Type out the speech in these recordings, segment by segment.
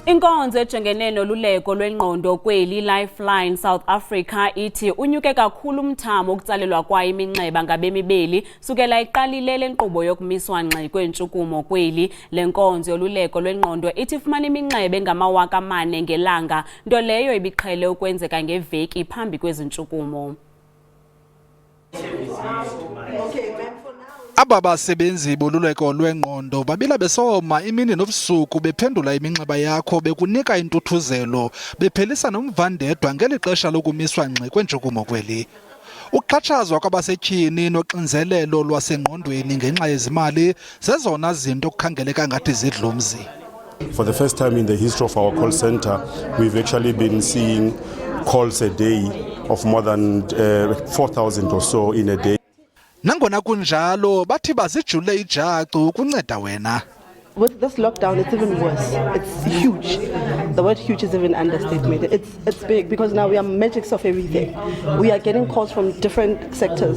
Inkonzo ejongene noluleko lwengqondo kweli iLifeline South Africa ithi unyuke kakhulu umthamo wokutsalelwa kwayo iminxeba ngabemi beli sukela iqalile lenkqubo yokumiswa ngxi kweentshukumo kweli. Lenkonzo yoluleko lwengqondo ithi ifumana iminxeba engamawaka amane ngelanga, nto leyo ibiqhele ukwenzeka ngeveki phambi kwezintshukumo. Aba basebenzi boluleko lwengqondo babila besoma imini nobusuku bephendula iminxeba yakho bekunika intuthuzelo bephelisa nomvandedwa ngeli xesha lokumiswa ngxi kweentshukumo kweli. Ukuxhatshazwa kwabasetyhini noxinzelelo lwasengqondweni ngenxa yezimali zezona zinto kukhangeleka ngathi zidlumzi. For the first time in the history of our call center, we've actually been seeing calls a day of more than 4,000 or so in a day. Nangona kunjalo bathi bazijule ijacu ukunceda wena. With this lockdown, it's even worse. It's huge. The word huge is even understatement. It's big because now we are magics of everything. We are getting calls from different sectors.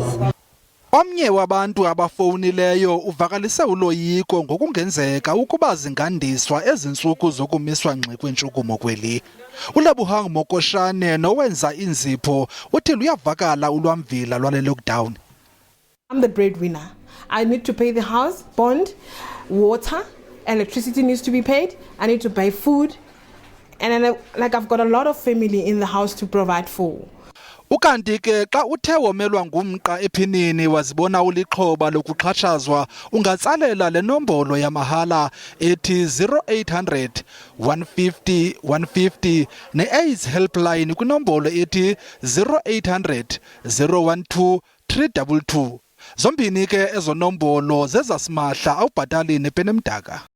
Omnye wabantu abafowunileyo uvakalise uloyiko ngokungenzeka ukuba zingandiswa ezintsuku zokumiswa ngxi kweentshukumo kweli. Ulabuhang Mokoshane nowenza inzipho uthi luyavakala ulwamvila lwale lockdown. I'm the breadwinner. I need to pay the house, bond, water, electricity needs to be paid. I need to buy food. And then I've got a lot of family in the house to provide for. Ukanti ke xa uthe womelwa ngumqa ephinini wazibona ulixhoba lokuxhatshazwa ungatsalela le nombolo yamahala ethi 0800 150 150 ne-AIDS helpline kwinombolo ethi 0800 012 322. Zombini ke ezo nombolo zezasimahla awubhatali nepenemdaka.